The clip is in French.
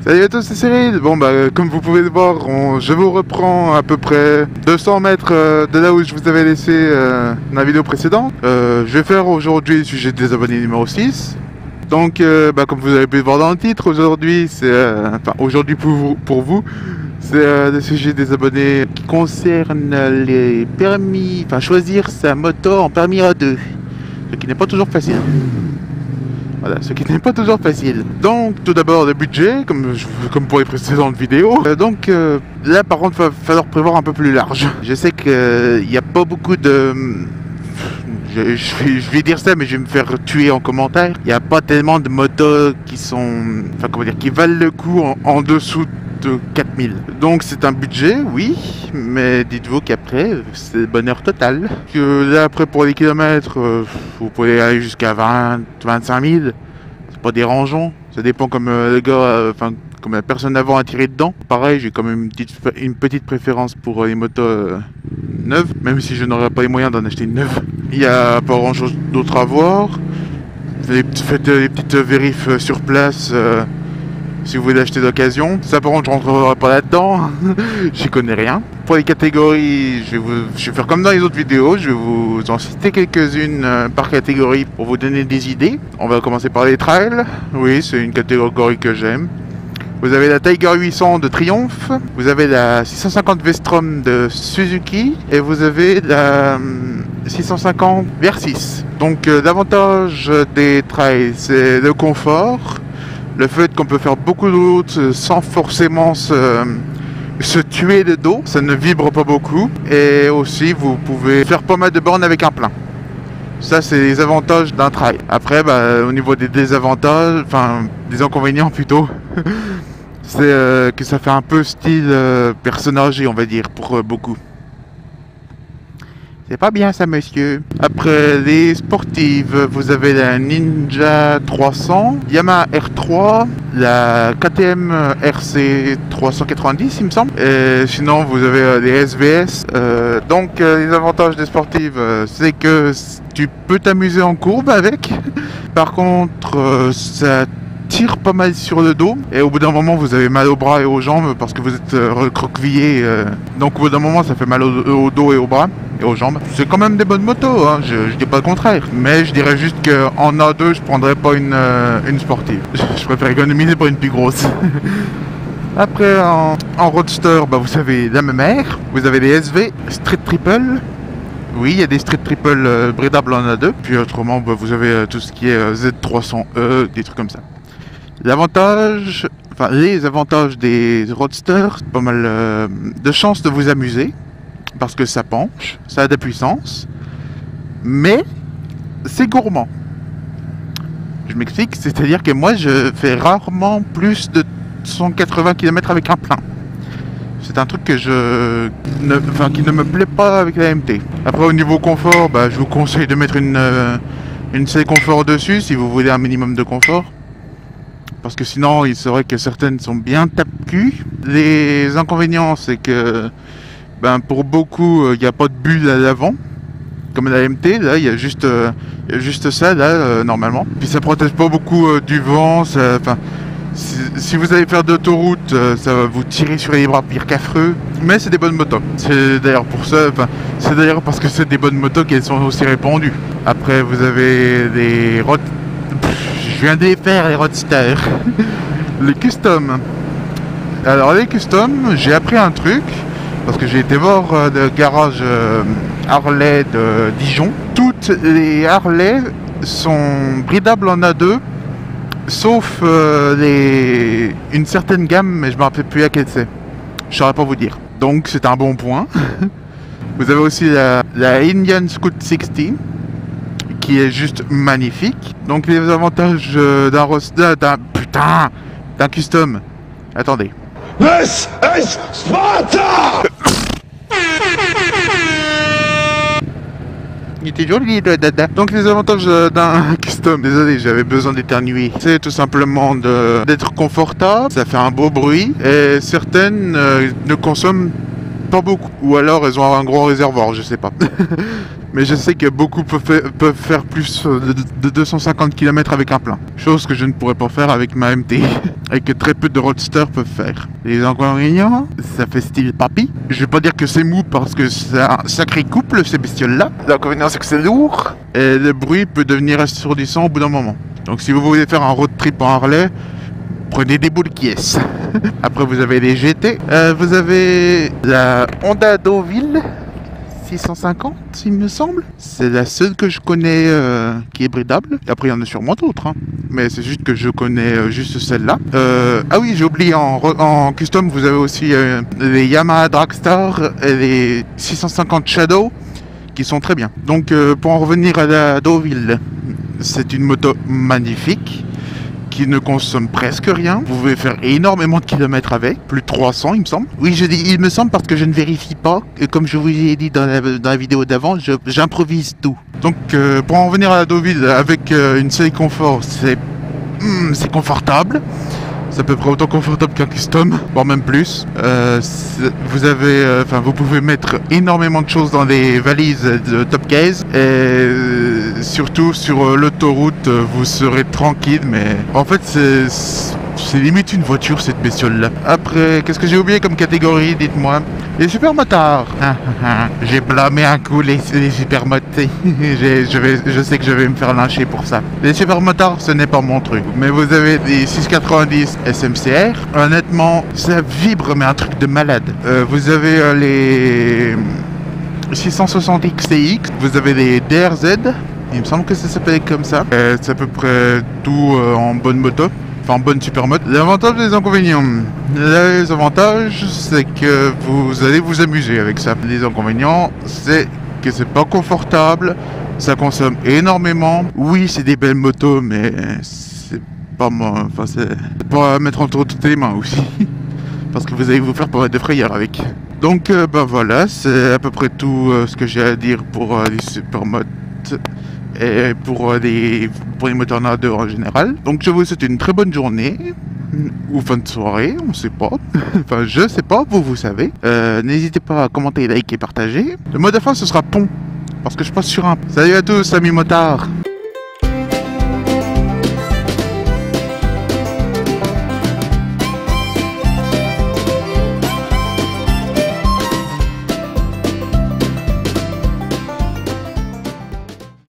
Salut à tous, c'est Cyril. Bon bah comme vous pouvez le voir, je vous reprends à peu près 200 mètres de là où je vous avais laissé dans la vidéo précédente. Je vais faire aujourd'hui le sujet des abonnés numéro 6. Donc comme vous avez pu le voir dans le titre, aujourd'hui c'est aujourd'hui pour vous, c'est le sujet des abonnés qui concerne les permis, choisir sa moto en permis A2, ce qui n'est pas toujours facile. Voilà, ce qui n'est pas toujours facile. Donc tout d'abord le budget, comme pour les précédentes vidéos. Là par contre il va falloir prévoir un peu plus large. Je sais qu'il n'y a pas beaucoup de... Je vais dire ça mais je vais me faire tuer en commentaire. Il n'y a pas tellement de motos qui sont... qui valent le coup en dessous de 4000. Donc c'est un budget, oui, mais dites-vous qu'après c'est le bonheur total. Que là après pour les kilomètres, vous pouvez aller jusqu'à 20-25 000. C'est pas dérangeant. Ça dépend comme le gars, comme la personne avant a tiré dedans. Pareil, j'ai quand même une petite préférence pour les motos neuves, même si je n'aurais pas les moyens d'en acheter une neuve. Il n'y a pas grand chose d'autre à voir. Faites les petites vérifs sur place. Si vous voulez acheter d'occasion, ça par contre je rentrerai pas là-dedans, j'y connais rien. Pour les catégories, je vais faire comme dans les autres vidéos, je vais vous en citer quelques-unes par catégorie pour vous donner des idées. On va commencer par les trails, oui c'est une catégorie que j'aime. Vous avez la Tiger 800 de Triumph, vous avez la 650 Vestrom de Suzuki et vous avez la 650 Versys. Donc l'avantage des trails c'est le confort. Le fait qu'on peut faire beaucoup de routes sans forcément se tuer le dos, ça ne vibre pas beaucoup. Et aussi, vous pouvez faire pas mal de bornes avec un plein. Ça, c'est les avantages d'un trail. Après, au niveau des désavantages, des inconvénients plutôt, c'est que ça fait un peu style personne âgée, on va dire, pour beaucoup. C'est pas bien ça, monsieur. Après les sportives, vous avez la Ninja 300, Yamaha R3, la KTM RC 390, il me semble. Et sinon, vous avez les SVS. Les avantages des sportives, c'est que tu peux t'amuser en courbe avec. Par contre, ça tire pas mal sur le dos et au bout d'un moment vous avez mal aux bras et aux jambes parce que vous êtes recroquevillé, donc au bout d'un moment ça fait mal au dos et aux bras et aux jambes. C'est quand même des bonnes motos, hein. Je dis pas le contraire, mais je dirais juste qu'en A2 je prendrais pas une sportive. Je préfère économiser pour une plus grosse. Après en roadster, vous avez la MMR, vous avez les SV, Street Triple. Oui, il y a des Street Triple bridables en A2, puis autrement vous avez tout ce qui est Z300E, des trucs comme ça. Les avantages des roadsters, pas mal de chances de vous amuser, parce que ça penche, ça a de la puissance, mais c'est gourmand. Je m'explique, c'est-à-dire que moi je fais rarement plus de 180 km avec un plein. C'est un truc que qui ne me plaît pas avec la MT. Après au niveau confort, je vous conseille de mettre une selle confort dessus si vous voulez un minimum de confort. Parce que sinon, il serait que certaines sont bien tape-cul. Les inconvénients, c'est que pour beaucoup, il n'y a pas de bulle à l'avant. Comme la MT, là, il y a juste ça, là, normalement. Puis ça protège pas beaucoup du vent. Si vous allez faire d'autoroute, ça va vous tirer sur les bras pire qu'affreux. Mais c'est des bonnes motos. C'est d'ailleurs pour ça, c'est d'ailleurs parce que c'est des bonnes motos qu'elles sont aussi répandues. Après, vous avez les je viens de les faire, les roadsters. Les custom. Alors les custom, j'ai appris un truc parce que j'ai été voir le garage Harley de Dijon. Toutes les Harley sont bridables en A2 sauf une certaine gamme, mais je me rappelle plus laquelle c'est. Je saurais pas vous dire. Donc c'est un bon point. Vous avez aussi la Indian Scout 60 qui est juste magnifique. Donc les avantages d'un roadster, d'un custom. Attendez. This is Sparta! Il était joli le dada. Donc les avantages d'un custom, désolé j'avais besoin d'éternuer, c'est tout simplement d'être confortable, ça fait un beau bruit et certaines ne consomment pas beaucoup, ou alors elles ont un gros réservoir, je sais pas. Mais je sais que beaucoup peuvent faire plus de 250 km avec un plein. Chose que je ne pourrais pas faire avec ma MT. Et que très peu de roadsters peuvent faire. Les inconvénients, ça fait style papy. Je vais pas dire que c'est mou parce que c'est un sacré couple ces bestioles-là. L'inconvénient c'est que c'est lourd. Et le bruit peut devenir assourdissant au bout d'un moment. Donc si vous voulez faire un road trip en Harley, prenez des boules qui est. Après vous avez les GT. Vous avez la Honda Deauville 650 il me semble. C'est la seule que je connais qui est bridable. Et après il y en a sûrement d'autres. Hein. Mais c'est juste que je connais juste celle-là. Ah oui, j'ai oublié, en custom vous avez aussi les Yamaha Dragstar et les 650 Shadow qui sont très bien. Donc pour en revenir à la Deauville, c'est une moto magnifique qui ne consomme presque rien. Vous pouvez faire énormément de kilomètres avec, plus de 300 il me semble. Oui, je dis il me semble parce que je ne vérifie pas. Et comme je vous ai dit dans la vidéo d'avant, j'improvise tout. Donc pour en revenir à la Deauville, avec une série confort, c'est confortable. C'est à peu près autant confortable qu'un custom, voire même plus. Vous pouvez mettre énormément de choses dans les valises de top case et surtout sur l'autoroute, vous serez tranquille. Mais en fait, c'est limite une voiture cette bestiole là. Après, qu'est-ce que j'ai oublié comme catégorie, dites-moi? Les supermotards. J'ai blâmé un coup les supermotards. Je sais que je vais me faire lyncher pour ça. Les supermotards, ce n'est pas mon truc. Mais vous avez des 690 SMCR. Honnêtement, ça vibre, mais un truc de malade. Vous avez les 660 XTX. Vous avez les DRZ. Il me semble que ça s'appelle comme ça. C'est à peu près tout en bonne moto. Enfin, bonne supermoto. Les avantages et les inconvénients. Les avantages, c'est que vous allez vous amuser avec ça. Les inconvénients, c'est que c'est pas confortable, ça consomme énormément. Oui, c'est des belles motos, mais c'est pas moi. Enfin, c'est pas à mettre entre toutes les mains aussi. Parce que vous allez vous faire pour être de frayeur avec. Donc, voilà, c'est à peu près tout ce que j'ai à dire pour les supermotos. Et pour les moteurs 2 en général. Donc je vous souhaite une très bonne journée ou fin de soirée, on sait pas. Enfin je sais pas, vous savez. N'hésitez pas à commenter, liker et partager. Le mot de fin ce sera pont, parce que je passe sur un. Salut à tous, amis motards.